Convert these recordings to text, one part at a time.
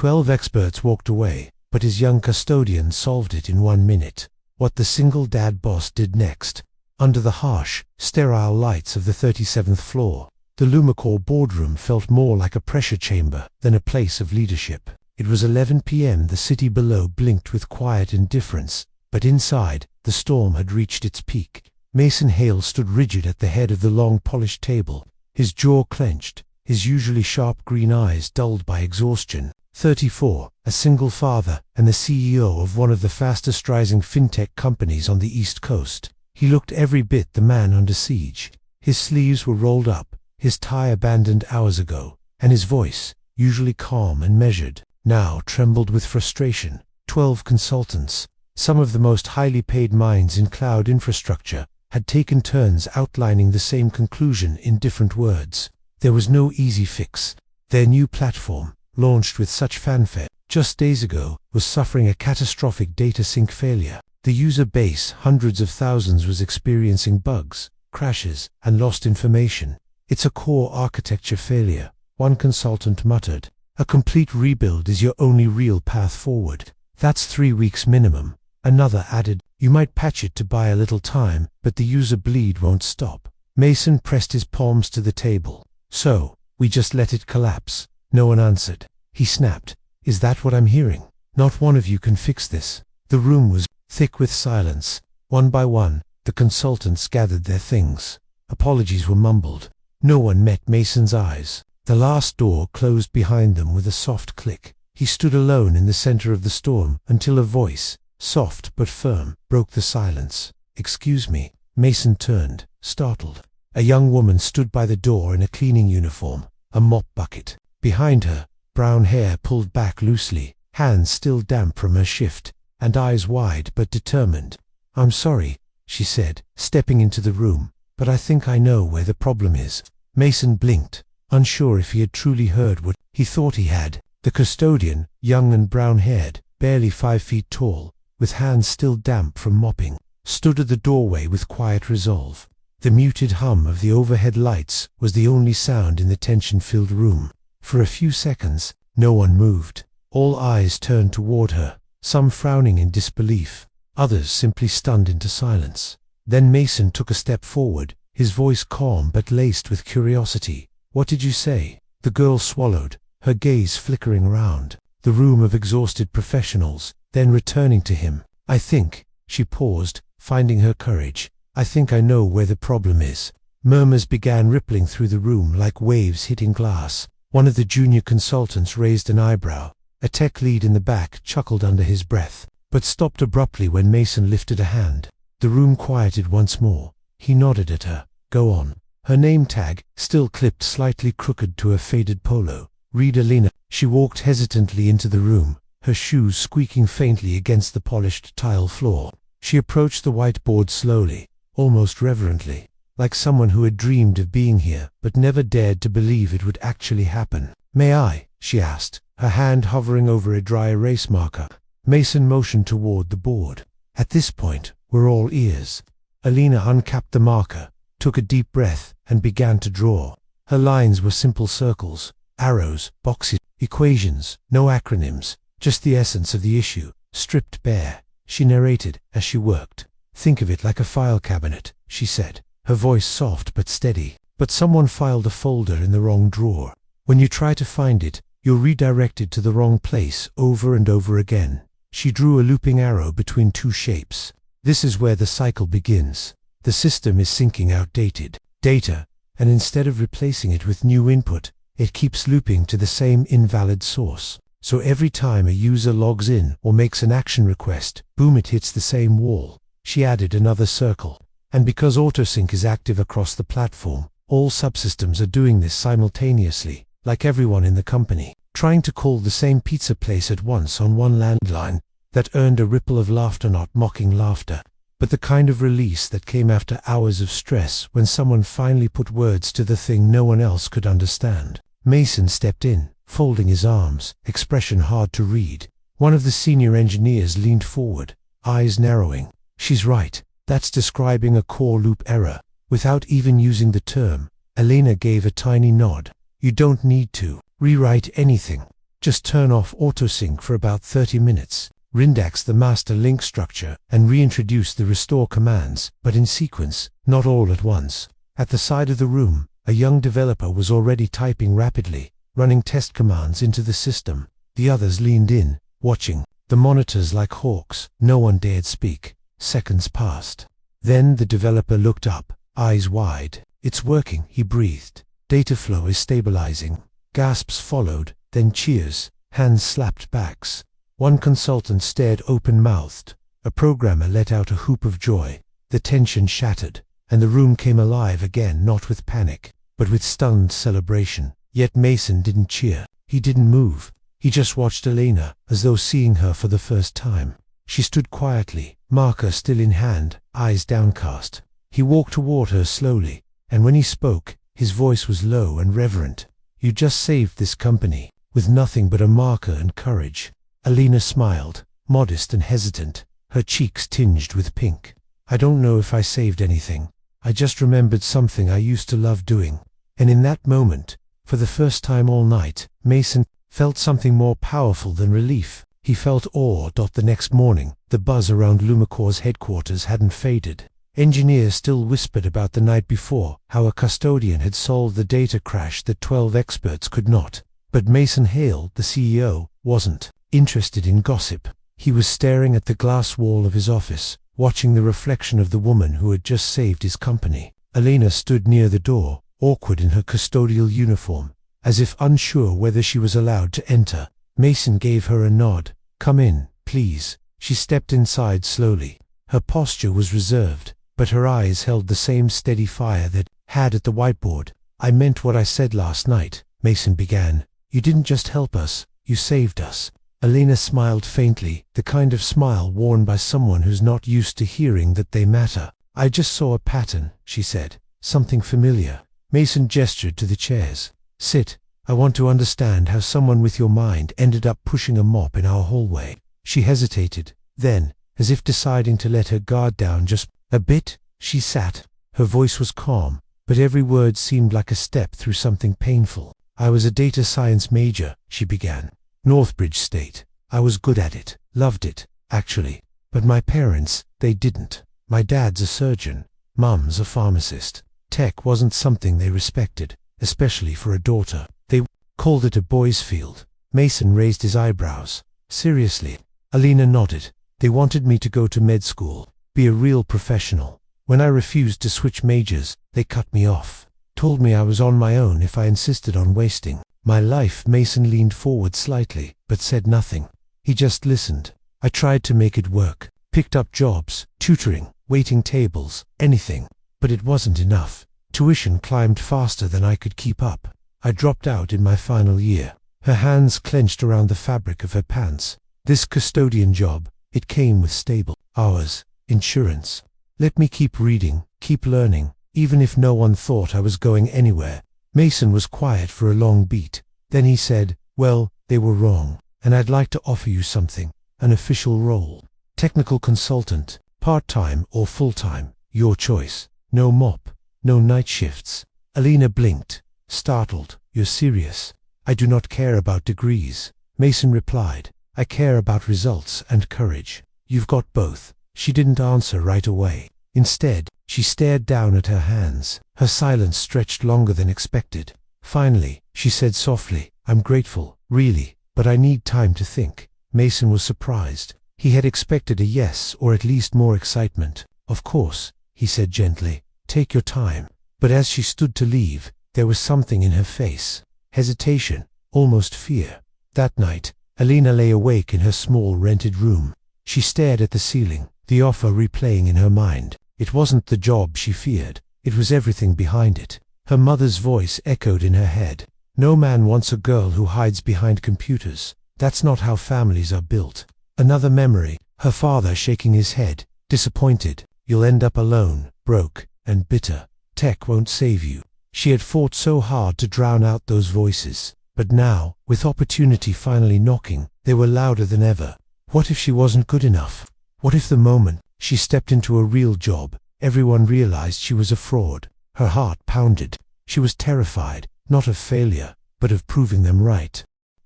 12 experts walked away, but his young custodian solved it in 1 minute. What the single dad boss did next. Under the harsh, sterile lights of the 37th floor, the Lumicore boardroom felt more like a pressure chamber than a place of leadership. It was 11 p.m. The city below blinked with quiet indifference, but inside, the storm had reached its peak. Mason Hale stood rigid at the head of the long polished table, his jaw clenched, his usually sharp green eyes dulled by exhaustion. 34, a single father, and the CEO of one of the fastest rising fintech companies on the East Coast. He looked every bit the man under siege. His sleeves were rolled up, his tie abandoned hours ago, and his voice, usually calm and measured, now trembled with frustration. 12 consultants, some of the most highly paid minds in cloud infrastructure, had taken turns outlining the same conclusion in different words. There was no easy fix. Their new platform, launched with such fanfare just days ago, was suffering a catastrophic data sync failure. The user base, hundreds of thousands, was experiencing bugs, crashes, and lost information. It's a core architecture failure, one consultant muttered. A complete rebuild is your only real path forward. That's 3 weeks minimum. Another added, you might patch it to buy a little time, but the user bleed won't stop. Mason pressed his palms to the table. So, we just let it collapse? No one answered. He snapped, is that what I'm hearing? Not one of you can fix this. The room was thick with silence. One by one, the consultants gathered their things. Apologies were mumbled. No one met Mason's eyes. The last door closed behind them with a soft click. He stood alone in the center of the storm until a voice, soft but firm, broke the silence. Excuse me. Mason turned, startled. A young woman stood by the door in a cleaning uniform, a mop bucket. Behind her, brown hair pulled back loosely, hands still damp from her shift, and eyes wide but determined. I'm sorry, she said, stepping into the room, but I think I know where the problem is. Mason blinked, unsure if he had truly heard what he thought he had. The custodian, young and brown-haired, barely 5 feet tall, with hands still damp from mopping, stood at the doorway with quiet resolve. The muted hum of the overhead lights was the only sound in the tension-filled room. For a few seconds, no one moved. All eyes turned toward her, some frowning in disbelief, others simply stunned into silence. Then Mason took a step forward, his voice calm but laced with curiosity. What did you say? The girl swallowed, her gaze flickering around the room of exhausted professionals, then returning to him. I think, she paused, finding her courage. I think I know where the problem is. Murmurs began rippling through the room like waves hitting glass. One of the junior consultants raised an eyebrow. A tech lead in the back chuckled under his breath, but stopped abruptly when Mason lifted a hand. The room quieted once more. He nodded at her. Go on. Her name tag, still clipped slightly crooked to a faded polo. Read Alina. She walked hesitantly into the room, her shoes squeaking faintly against the polished tile floor. She approached the whiteboard slowly, almost reverently, like someone who had dreamed of being here but never dared to believe it would actually happen. May I? She asked, her hand hovering over a dry erase marker. Mason motioned toward the board. At this point, we're all ears. Alina uncapped the marker, took a deep breath, and began to draw. Her lines were simple circles, arrows, boxes, equations, no acronyms, just the essence of the issue, stripped bare. She narrated as she worked. Think of it like a file cabinet, she said, her voice soft but steady. But someone filed a folder in the wrong drawer. When you try to find it, you're redirected to the wrong place over and over again. She drew a looping arrow between two shapes. This is where the cycle begins. The system is syncing outdated data, and instead of replacing it with new input, it keeps looping to the same invalid source. So every time a user logs in or makes an action request, boom, it hits the same wall. She added another circle. And because autosync is active across the platform, all subsystems are doing this simultaneously, like everyone in the company, trying to call the same pizza place at once on one landline. That earned a ripple of laughter, not mocking laughter, but the kind of release that came after hours of stress when someone finally put words to the thing no one else could understand. Mason stepped in, folding his arms, expression hard to read. One of the senior engineers leaned forward, eyes narrowing. She's right. That's describing a core loop error. Without even using the term, Elena gave a tiny nod. You don't need to rewrite anything. Just turn off autosync for about 30 minutes. Rindax the master link structure and reintroduce the restore commands, but in sequence, not all at once. At the side of the room, a young developer was already typing rapidly, running test commands into the system. The others leaned in, watching, the monitors like hawks. No one dared speak. Seconds passed. Then the developer looked up, eyes wide. It's working, he breathed. Data flow is stabilizing. Gasps followed, then cheers. Hands slapped backs. One consultant stared open-mouthed. A programmer let out a whoop of joy. The tension shattered, and the room came alive again, not with panic, but with stunned celebration. Yet Mason didn't cheer. He didn't move. He just watched Elena, as though seeing her for the first time. She stood quietly, marker still in hand, eyes downcast. He walked toward her slowly, and when he spoke, his voice was low and reverent. You just saved this company, with nothing but a marker and courage. Elena smiled, modest and hesitant, her cheeks tinged with pink. I don't know if I saved anything. I just remembered something I used to love doing. And in that moment, for the first time all night, Mason felt something more powerful than relief. He felt awe. The next morning, the buzz around Lumacor's headquarters hadn't faded. Engineers still whispered about the night before, how a custodian had solved the data crash that 12 experts could not. But Mason Hale, the CEO, wasn't interested in gossip. He was staring at the glass wall of his office, watching the reflection of the woman who had just saved his company. Elena stood near the door, awkward in her custodial uniform, as if unsure whether she was allowed to enter. Mason gave her a nod. Come in, please. She stepped inside slowly. Her posture was reserved, but her eyes held the same steady fire that had at the whiteboard. I meant what I said last night, Mason began. You didn't just help us, you saved us. Elena smiled faintly, the kind of smile worn by someone who's not used to hearing that they matter. I just saw a pattern, she said. Something familiar. Mason gestured to the chairs. Sit. I want to understand how someone with your mind ended up pushing a mop in our hallway. She hesitated. Then, as if deciding to let her guard down just a bit, she sat. Her voice was calm, but every word seemed like a step through something painful. I was a data science major, she began. Northbridge State. I was good at it, loved it, actually. But my parents, they didn't. My dad's a surgeon. Mum's a pharmacist. Tech wasn't something they respected, especially for a daughter. They called it a boys' field. Mason raised his eyebrows. Seriously? Elena nodded. They wanted me to go to med school, be a real professional. When I refused to switch majors, they cut me off. Told me I was on my own if I insisted on wasting my life. Mason leaned forward slightly, but said nothing. He just listened. I tried to make it work. Picked up jobs, tutoring, waiting tables, anything. But it wasn't enough. Tuition climbed faster than I could keep up. I dropped out in my final year. Her hands clenched around the fabric of her pants. This custodian job, it came with stable hours, insurance. Let me keep reading, keep learning, even if no one thought I was going anywhere. Mason was quiet for a long beat. Then he said, well, they were wrong, and I'd like to offer you something, an official role. Technical consultant, part-time or full-time, your choice. No mop, no night shifts. Elena blinked, startled. You're serious? I do not care about degrees. Mason replied, I care about results and courage. You've got both. She didn't answer right away. Instead, she stared down at her hands. Her silence stretched longer than expected. Finally, she said softly, I'm grateful, really, but I need time to think. Mason was surprised. He had expected a yes or at least more excitement. Of course, he said gently, take your time. But as she stood to leave, there was something in her face. Hesitation, almost fear. That night, Elena lay awake in her small rented room. She stared at the ceiling, the offer replaying in her mind. It wasn't the job she feared. It was everything behind it. Her mother's voice echoed in her head. No man wants a girl who hides behind computers. That's not how families are built. Another memory, her father shaking his head, disappointed. You'll end up alone, broke, and bitter. Tech won't save you. She had fought so hard to drown out those voices. But now, with opportunity finally knocking, they were louder than ever. What if she wasn't good enough? What if the moment she stepped into a real job, everyone realized she was a fraud? Her heart pounded. She was terrified, not of failure, but of proving them right.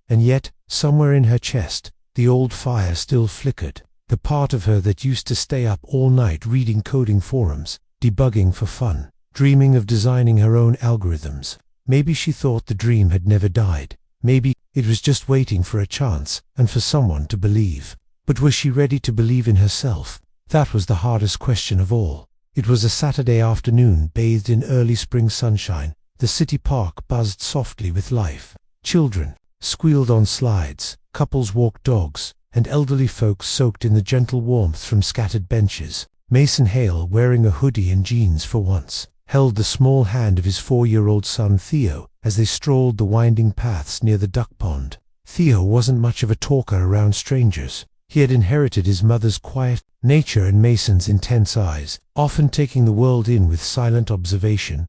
and yet, somewhere in her chest, the old fire still flickered. The part of her that used to stay up all night reading coding forums, debugging for fun, dreaming of designing her own algorithms. Maybe she thought the dream had never died. Maybe it was just waiting for a chance and for someone to believe. But was she ready to believe in herself? That was the hardest question of all. It was a Saturday afternoon bathed in early spring sunshine. The city park buzzed softly with life. Children squealed on slides, couples walked dogs, and elderly folks soaked in the gentle warmth from scattered benches. Mason Hale, wearing a hoodie and jeans for once, held the small hand of his 4-year-old son Theo as they strolled the winding paths near the duck pond. Theo wasn't much of a talker around strangers. He had inherited his mother's quiet nature and Mason's intense eyes, often taking the world in with silent observation.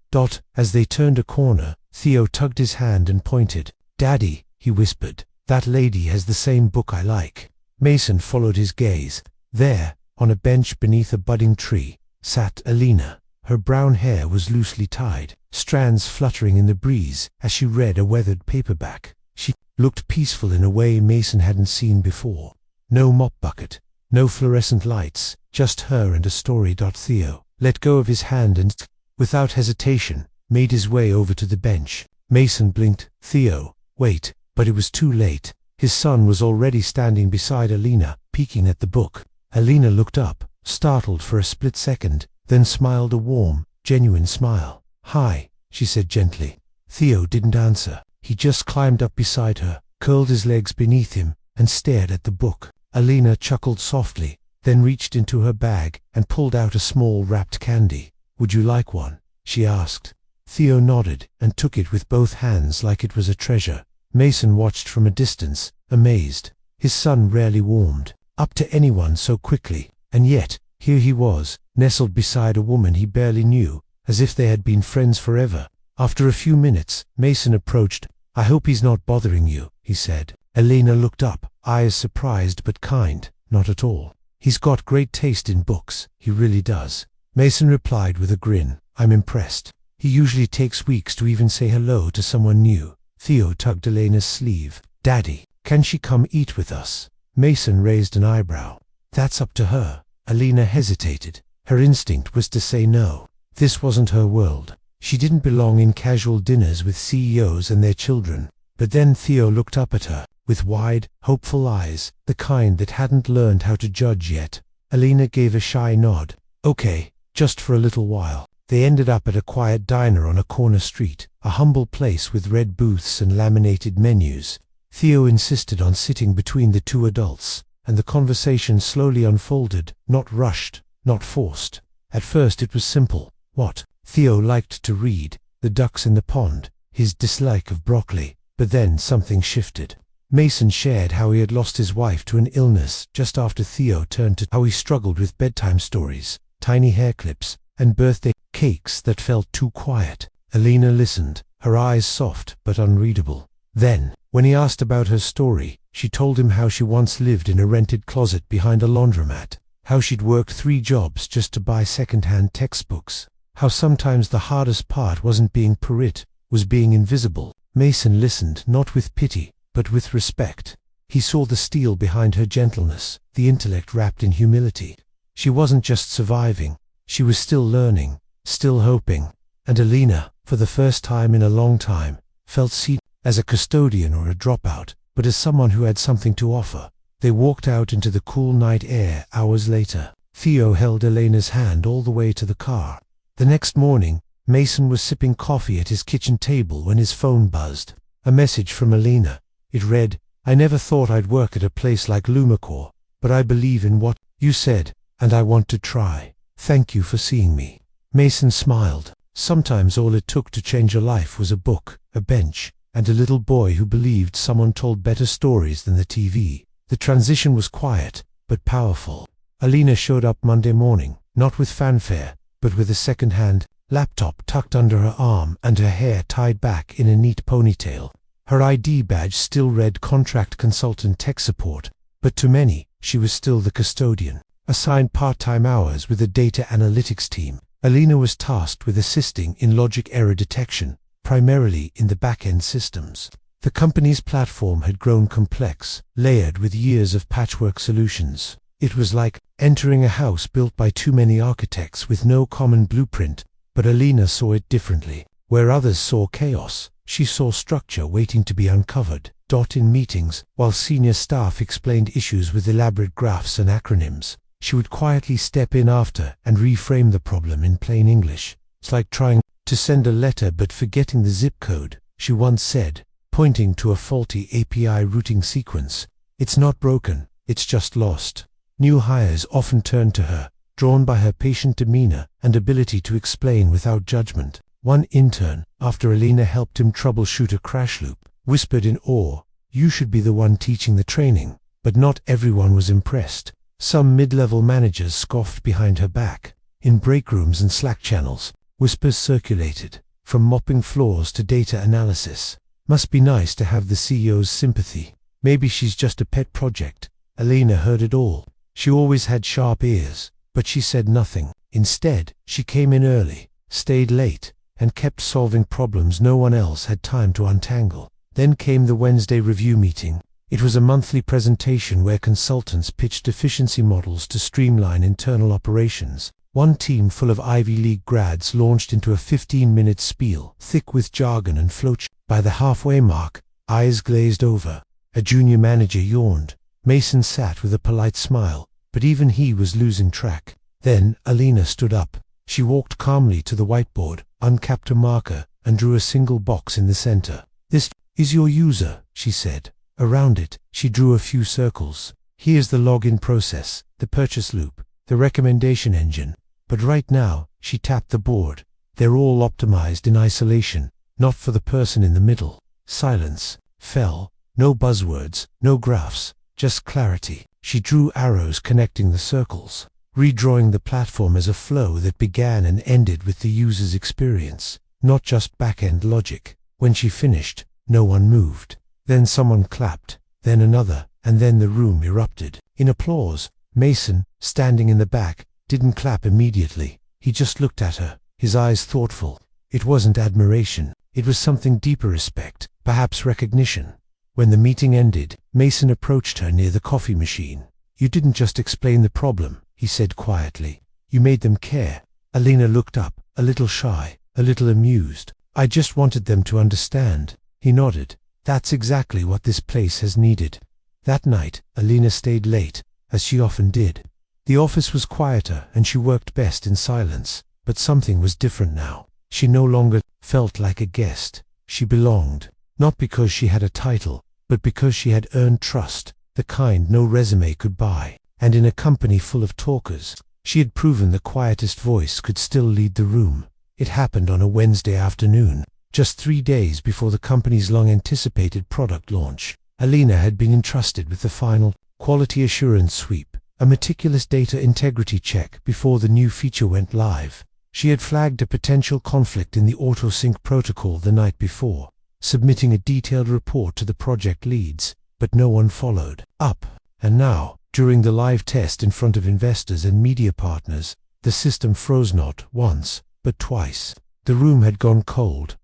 As they turned a corner, Theo tugged his hand and pointed. "Daddy," he whispered, "that lady has the same book I like." Mason followed his gaze. There, on a bench beneath a budding tree, sat Alina. Her brown hair was loosely tied, strands fluttering in the breeze as she read a weathered paperback. She looked peaceful in a way Mason hadn't seen before. No mop bucket, no fluorescent lights, just her and a story. Theo let go of his hand and, without hesitation, made his way over to the bench. Mason blinked. "Theo, wait," but it was too late. His son was already standing beside Alina, peeking at the book. Alina looked up, startled for a split second, then smiled a warm, genuine smile. "Hi," she said gently. Theo didn't answer. He just climbed up beside her, curled his legs beneath him, and stared at the book. Alina chuckled softly, then reached into her bag and pulled out a small wrapped candy. "Would you like one?" she asked. Theo nodded and took it with both hands like it was a treasure. Mason watched from a distance, amazed. His son rarely warmed up to anyone so quickly, and yet, here he was, nestled beside a woman he barely knew, as if they had been friends forever. After a few minutes, Mason approached. "I hope he's not bothering you," he said. Alina looked up, eyes surprised but kind. "Not at all. He's got great taste in books, he really does." Mason replied with a grin. "I'm impressed. He usually takes weeks to even say hello to someone new." Theo tugged Alina's sleeve. "Daddy, can she come eat with us?" Mason raised an eyebrow. "That's up to her." Alina hesitated. Her instinct was to say no. This wasn't her world. She didn't belong in casual dinners with CEOs and their children. But then Theo looked up at her, with wide, hopeful eyes, the kind that hadn't learned how to judge yet. Alina gave a shy nod. "Okay, just for a little while." They ended up at a quiet diner on a corner street, a humble place with red booths and laminated menus. Theo insisted on sitting between the two adults, and the conversation slowly unfolded, not rushed, not forced. At first it was simple. What Theo liked to read, the ducks in the pond, his dislike of broccoli. But then something shifted. Mason shared how he had lost his wife to an illness just after Theo turned to how he struggled with bedtime stories, tiny hair clips, and birthday cakes that felt too quiet. Alina listened, her eyes soft but unreadable. Then, when he asked about her story, she told him how she once lived in a rented closet behind a laundromat, how she'd worked 3 jobs just to buy second-hand textbooks, how sometimes the hardest part wasn't being polite, was being invisible. Mason listened, not with pity, but with respect. He saw the steel behind her gentleness, the intellect wrapped in humility. She wasn't just surviving, she was still learning, still hoping. And Alina, for the first time in a long time, felt seen as a custodian or a dropout, but as someone who had something to offer. They walked out into the cool night air hours later. Theo held Alina's hand all the way to the car. The next morning, Mason was sipping coffee at his kitchen table when his phone buzzed. A message from Alina. It read, "I never thought I'd work at a place like Lumacore, but I believe in what you said, and I want to try. Thank you for seeing me." Mason smiled. Sometimes all it took to change a life was a book, a bench, and a little boy who believed someone told better stories than the TV. The transition was quiet, but powerful. Alina showed up Monday morning, not with fanfare, but with a second-hand laptop tucked under her arm and her hair tied back in a neat ponytail. Her ID badge still read contract consultant tech support, but to many, she was still the custodian, assigned part-time hours with a data analytics team. Alina was tasked with assisting in logic error detection, primarily in the back-end systems. The company's platform had grown complex, layered with years of patchwork solutions. It was like entering a house built by too many architects with no common blueprint, but Alina saw it differently. Where others saw chaos, she saw structure waiting to be uncovered. In meetings, while senior staff explained issues with elaborate graphs and acronyms, she would quietly step in after and reframe the problem in plain English. It's like trying to send a letter but forgetting the zip code, she once said, pointing to a faulty API routing sequence. It's not broken, it's just lost. New hires often turned to her, drawn by her patient demeanor and ability to explain without judgment. One intern, after Alina helped him troubleshoot a crash loop, whispered in awe, "You should be the one teaching the training." But not everyone was impressed. Some mid-level managers scoffed behind her back. In break rooms and Slack channels, whispers circulated, from mopping floors to data analysis. Must be nice to have the CEO's sympathy. Maybe she's just a pet project. Alina heard it all. She always had sharp ears, but she said nothing. Instead, she came in early, stayed late, and kept solving problems no one else had time to untangle. Then came the Wednesday review meeting. It was a monthly presentation where consultants pitched efficiency models to streamline internal operations. One team full of Ivy League grads launched into a 15-minute spiel, thick with jargon and flowchart. By the halfway mark, eyes glazed over. A junior manager yawned. Mason sat with a polite smile, but even he was losing track. Then Alina stood up. She walked calmly to the whiteboard, uncapped a marker, and drew a single box in the center. "This is your user," she said. Around it, she drew a few circles. "Here's the login process, the purchase loop, the recommendation engine." But right now, she tapped the board. They're all optimized in isolation, not for the person in the middle. Silence fell. No buzzwords, no graphs, just clarity. She drew arrows connecting the circles, redrawing the platform as a flow that began and ended with the user's experience, not just back-end logic. When she finished, no one moved. Then someone clapped, then another, and then the room erupted in applause. Mason, standing in the back, didn't clap immediately. He just looked at her, his eyes thoughtful. It wasn't admiration. It was something deeper: respect, perhaps recognition. When the meeting ended, Mason approached her near the coffee machine. "You didn't just explain the problem," he said quietly. "You made them care." Alina looked up, a little shy, a little amused. "I just wanted them to understand." He nodded. "That's exactly what this place has needed." That night, Alina stayed late, as she often did. The office was quieter and she worked best in silence, but something was different now. She no longer felt like a guest. She belonged, not because she had a title, but because she had earned trust, the kind no resume could buy. And in a company full of talkers, she had proven the quietest voice could still lead the room. It happened on a Wednesday afternoon, just 3 days before the company's long-anticipated product launch. Alina had been entrusted with the final quality assurance sweep, a meticulous data integrity check before the new feature went live. She had flagged a potential conflict in the auto-sync protocol the night before, submitting a detailed report to the project leads, but no one followed up. And now, during the live test in front of investors and media partners, the system froze not once, but twice. The room had gone cold.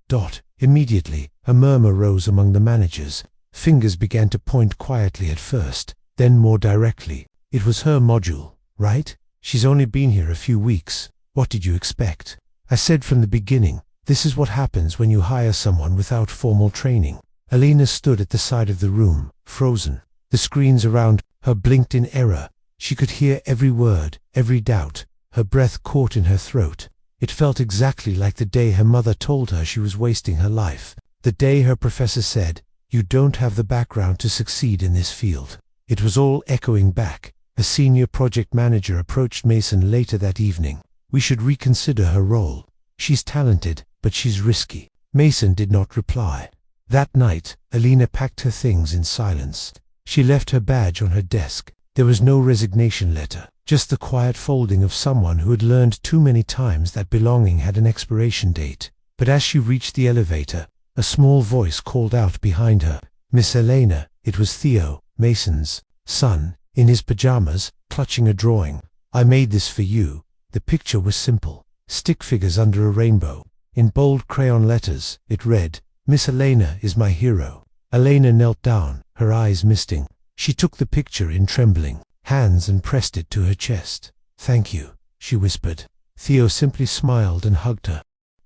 Immediately, a murmur rose among the managers. Fingers began to point quietly at first, then more directly. "It was her module, right? She's only been here a few weeks. What did you expect? I said from the beginning, this is what happens when you hire someone without formal training." Alina stood at the side of the room, frozen. The screens around her blinked in error. She could hear every word, every doubt. Her breath caught in her throat. It felt exactly like the day her mother told her she was wasting her life. The day her professor said, "You don't have the background to succeed in this field." It was all echoing back. A senior project manager approached Mason later that evening. "We should reconsider her role. She's talented, but she's risky." Mason did not reply. That night, Alina packed her things in silence. She left her badge on her desk. There was no resignation letter, just the quiet folding of someone who had learned too many times that belonging had an expiration date. But as she reached the elevator, a small voice called out behind her, "Miss Elena." It was Theo, Mason's son, in his pajamas, clutching a drawing. "I made this for you." The picture was simple. Stick figures under a rainbow. In bold crayon letters, it read, "Miss Elena is my hero." Elena knelt down, her eyes misting. She took the picture in trembling hands and pressed it to her chest. "Thank you," she whispered. Theo simply smiled and hugged her.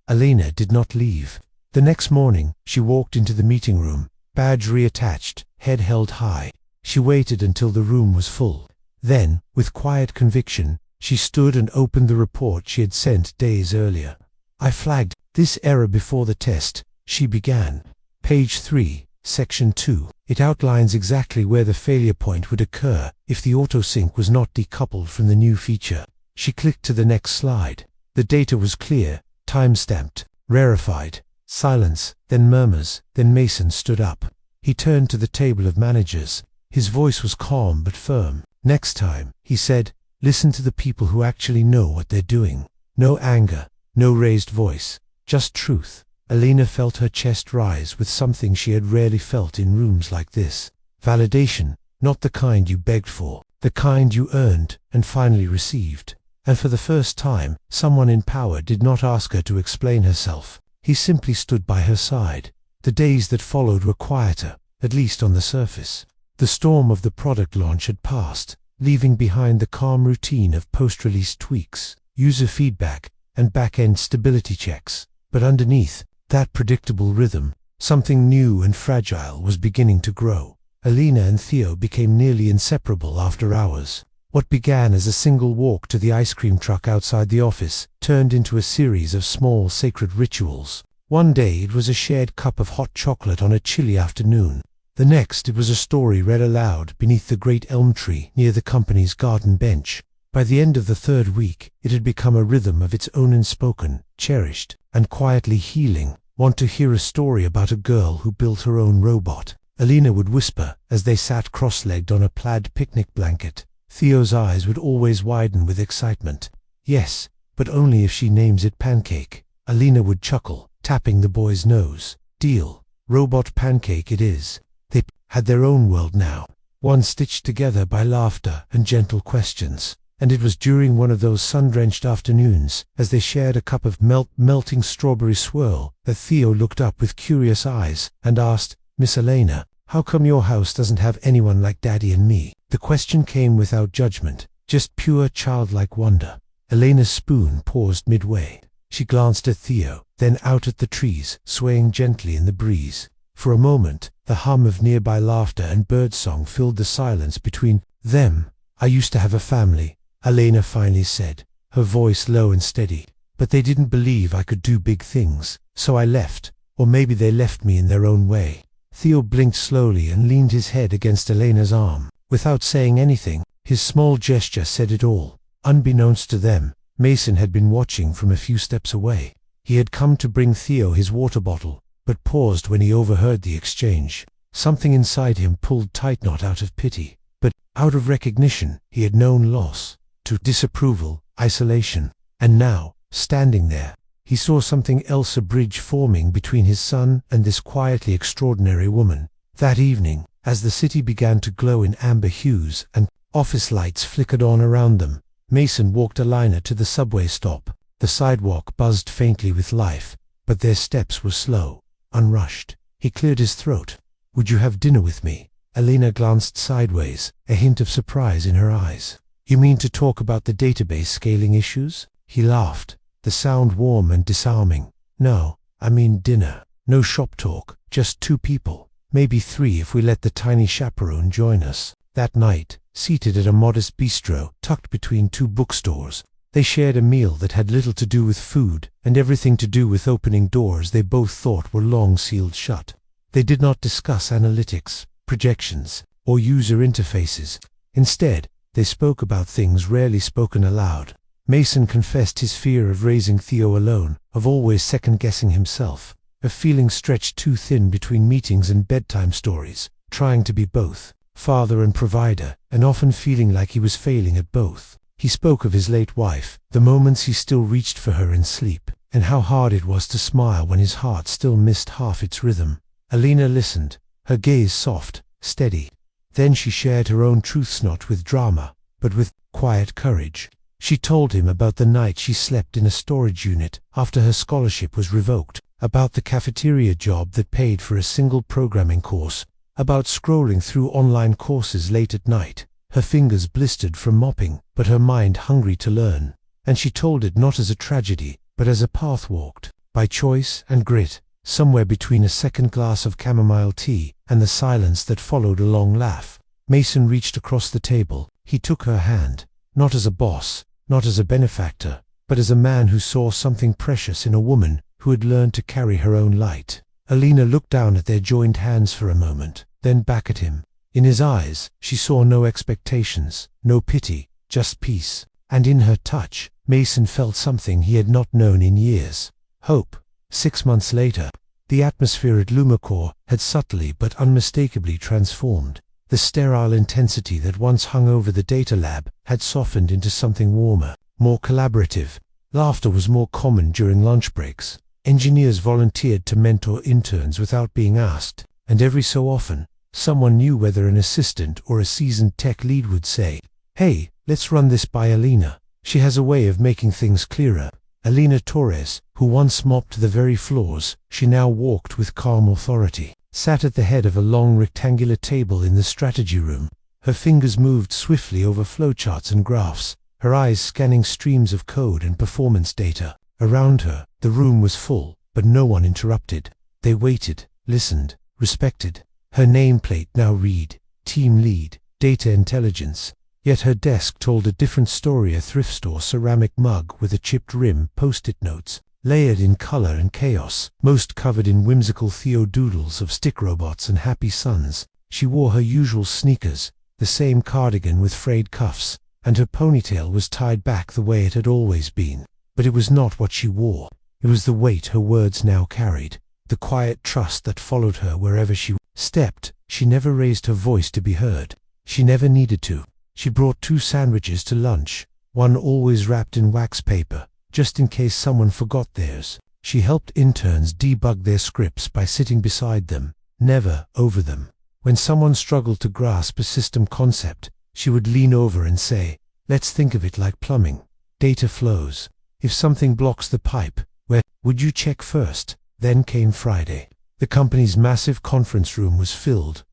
Elena did not leave. The next morning, she walked into the meeting room, badge reattached, head held high. She waited until the room was full. Then, with quiet conviction, she stood and opened the report she had sent days earlier. "I flagged this error before the test," she began. Page 3, Section 2. It outlines exactly where the failure point would occur if the autosync was not decoupled from the new feature. She clicked to the next slide. The data was clear, time-stamped, rarefied. Silence, then murmurs, then Mason stood up. He turned to the table of managers. His voice was calm but firm. "Next time," he said, "listen to the people who actually know what they're doing. No anger, no raised voice, just truth." Elena felt her chest rise with something she had rarely felt in rooms like this. Validation, not the kind you begged for, the kind you earned and finally received. And for the first time, someone in power did not ask her to explain herself. He simply stood by her side. The days that followed were quieter, at least on the surface. The storm of the product launch had passed, leaving behind the calm routine of post-release tweaks, user feedback, and back-end stability checks. But underneath that predictable rhythm, something new and fragile was beginning to grow. Elena and Theo became nearly inseparable after hours. What began as a single walk to the ice cream truck outside the office turned into a series of small sacred rituals. One day it was a shared cup of hot chocolate on a chilly afternoon. The next it was a story read aloud beneath the great elm tree near the company's garden bench. By the end of the third week, it had become a rhythm of its own, unspoken, cherished, and quietly healing. "Want to hear a story about a girl who built her own robot?" Elena would whisper as they sat cross-legged on a plaid picnic blanket. Theo's eyes would always widen with excitement. "Yes, but only if she names it Pancake." Elena would chuckle, tapping the boy's nose. "Deal. Robot Pancake it is." They had their own world now, one stitched together by laughter and gentle questions. And it was during one of those sun-drenched afternoons, as they shared a cup of melting strawberry swirl, that Theo looked up with curious eyes and asked, "Miss Elena, how come your house doesn't have anyone like Daddy and me?" The question came without judgment, just pure childlike wonder. Elena's spoon paused midway. She glanced at Theo, then out at the trees, swaying gently in the breeze. For a moment, the hum of nearby laughter and birdsong filled the silence between them. "I used to have a family," Elena finally said, her voice low and steady. "But they didn't believe I could do big things, so I left, or maybe they left me in their own way." Theo blinked slowly and leaned his head against Elena's arm. Without saying anything, his small gesture said it all. Unbeknownst to them, Mason had been watching from a few steps away. He had come to bring Theo his water bottle, but paused when he overheard the exchange. Something inside him pulled tight, not out of pity, but out of recognition. He had known loss, to disapproval, isolation, and now, standing there, he saw something else, a bridge forming between his son and this quietly extraordinary woman. That evening, as the city began to glow in amber hues and office lights flickered on around them, Mason walked Elena to the subway stop. The sidewalk buzzed faintly with life, but their steps were slow, unrushed. He cleared his throat. "Would you have dinner with me?" Elena glanced sideways, a hint of surprise in her eyes. "You mean to talk about the database scaling issues?" He laughed, the sound warm and disarming. "No, I mean dinner. No shop talk, just two people. Maybe three if we let the tiny chaperone join us." That night, seated at a modest bistro tucked between two bookstores, they shared a meal that had little to do with food and everything to do with opening doors they both thought were long sealed shut. They did not discuss analytics, projections, or user interfaces. Instead, they spoke about things rarely spoken aloud. Mason confessed his fear of raising Theo alone, of always second-guessing himself, of feeling stretched too thin between meetings and bedtime stories, trying to be both father and provider, and often feeling like he was failing at both. He spoke of his late wife, the moments he still reached for her in sleep, and how hard it was to smile when his heart still missed half its rhythm. Elena listened, her gaze soft, steady. Then she shared her own truths, not with drama, but with quiet courage. She told him about the night she slept in a storage unit after her scholarship was revoked, about the cafeteria job that paid for a single programming course, about scrolling through online courses late at night, her fingers blistered from mopping, but her mind hungry to learn. And she told it not as a tragedy, but as a path walked, by choice and grit, somewhere between a second glass of chamomile tea and the silence that followed a long laugh. Mason reached across the table. He took her hand, not as a boss, not as a benefactor, but as a man who saw something precious in a woman who had learned to carry her own light. Alina looked down at their joined hands for a moment, then back at him. In his eyes, she saw no expectations, no pity, just peace. And in her touch, Mason felt something he had not known in years. Hope. 6 months later, the atmosphere at Lumacore had subtly but unmistakably transformed. The sterile intensity that once hung over the data lab had softened into something warmer, more collaborative. Laughter was more common during lunch breaks. Engineers volunteered to mentor interns without being asked, and every so often, someone knew whether an assistant or a seasoned tech lead would say, "Hey, let's run this by Alina. She has a way of making things clearer." Alina Torres, who once mopped the very floors, she now walked with calm authority, sat at the head of a long rectangular table in the strategy room. Her fingers moved swiftly over flowcharts and graphs, her eyes scanning streams of code and performance data. Around her, the room was full, but no one interrupted. They waited, listened, respected. Her nameplate now read, Team Lead, Data Intelligence. Yet her desk told a different story. A thrift store ceramic mug with a chipped rim, post-it notes, layered in color and chaos, most covered in whimsical theodoodles of stick robots and happy suns. She wore her usual sneakers, the same cardigan with frayed cuffs, and her ponytail was tied back the way it had always been. But it was not what she wore. It was the weight her words now carried, the quiet trust that followed her wherever she stepped. She never raised her voice to be heard. She never needed to. She brought 2 sandwiches to lunch, one always wrapped in wax paper, just in case someone forgot theirs. She helped interns debug their scripts by sitting beside them, never over them. When someone struggled to grasp a system concept, she would lean over and say, "Let's think of it like plumbing. Data flows. If something blocks the pipe, where would you check first?" Then came Friday. The company's massive conference room was filled.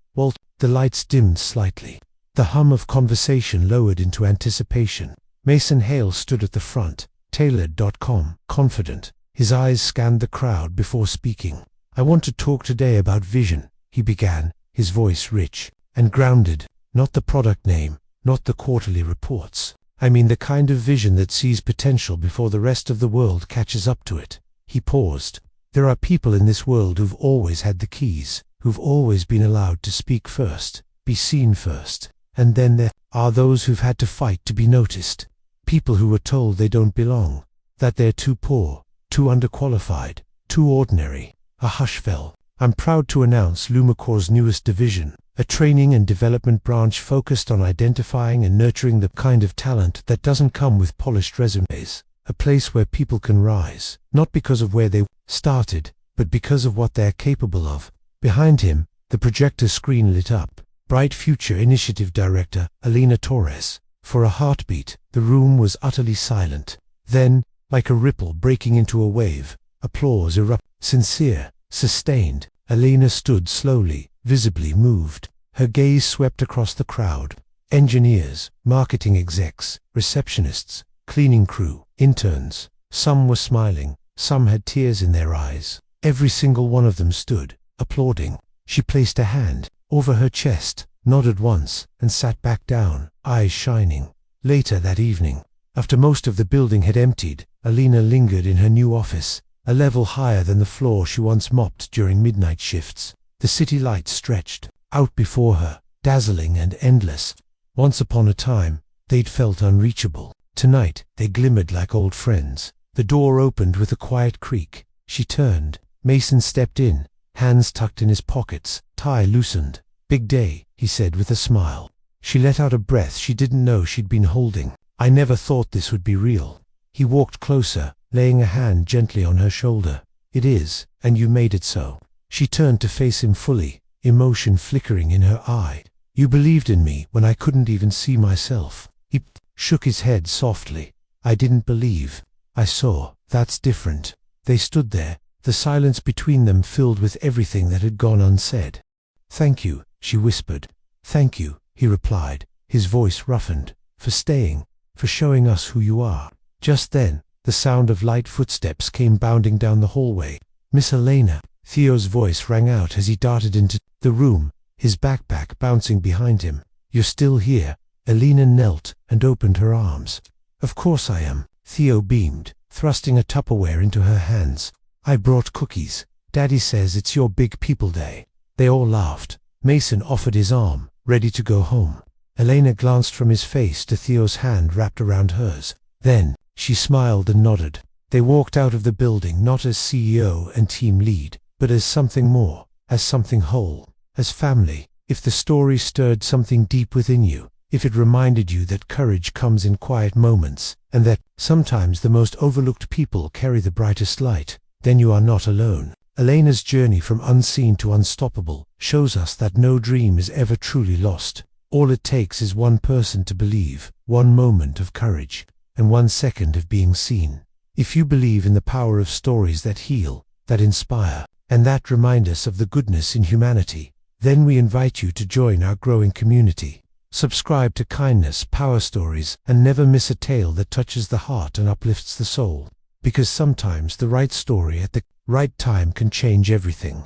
The lights dimmed slightly. The hum of conversation lowered into anticipation. Mason Hale stood at the front, tailored.com, confident. His eyes scanned the crowd before speaking. "I want to talk today about vision," he began, his voice rich and grounded. "Not the product name, not the quarterly reports. I mean the kind of vision that sees potential before the rest of the world catches up to it." He paused. "There are people in this world who've always had the keys, who've always been allowed to speak first, be seen first. And then there are those who've had to fight to be noticed. People who were told they don't belong, that they're too poor, too underqualified, too ordinary." A hush fell. "I'm proud to announce Lumacore's newest division, a training and development branch focused on identifying and nurturing the kind of talent that doesn't come with polished resumes. A place where people can rise, not because of where they started, but because of what they're capable of." Behind him, the projector screen lit up. Bright Future Initiative Director, Alina Torres. For a heartbeat, the room was utterly silent. Then, like a ripple breaking into a wave, applause erupted. Sincere, sustained. Alina stood slowly, visibly moved. Her gaze swept across the crowd. Engineers, marketing execs, receptionists, cleaning crew, interns. Some were smiling, some had tears in their eyes. Every single one of them stood, applauding. She placed a hand over her chest, nodded once, and sat back down, eyes shining. Later that evening, after most of the building had emptied, Alina lingered in her new office, a level higher than the floor she once mopped during midnight shifts. The city lights stretched out before her, dazzling and endless. Once upon a time, they'd felt unreachable. Tonight, they glimmered like old friends. The door opened with a quiet creak. She turned. Mason stepped in, hands tucked in his pockets, tie loosened. "Big day," he said with a smile. She let out a breath she didn't know she'd been holding. "I never thought this would be real." He walked closer, laying a hand gently on her shoulder. "It is, and you made it so." She turned to face him fully, emotion flickering in her eye. "You believed in me when I couldn't even see myself." He shook his head softly. "I didn't believe. I saw. That's different." They stood there, the silence between them filled with everything that had gone unsaid. "Thank you," she whispered. "Thank you," he replied, his voice roughened, "for staying, for showing us who you are." Just then, the sound of light footsteps came bounding down the hallway. "Miss Elena," Theo's voice rang out as he darted into the room, his backpack bouncing behind him. "You're still here?" Elena knelt and opened her arms. "Of course I am," Theo beamed, thrusting a Tupperware into her hands. "I brought cookies. Daddy says it's your big people day." They all laughed. Mason offered his arm, ready to go home. Elena glanced from his face to Theo's hand wrapped around hers. Then, she smiled and nodded. They walked out of the building not as CEO and team lead, but as something more, as something whole, as family. If the story stirred something deep within you, if it reminded you that courage comes in quiet moments, and that sometimes the most overlooked people carry the brightest light, then you are not alone. Elena's journey from unseen to unstoppable shows us that no dream is ever truly lost. All it takes is one person to believe, one moment of courage, and 1 second of being seen. If you believe in the power of stories that heal, that inspire, and that remind us of the goodness in humanity, then we invite you to join our growing community. Subscribe to Kindness Power Stories and never miss a tale that touches the heart and uplifts the soul. Because sometimes the right story at the right time can change everything.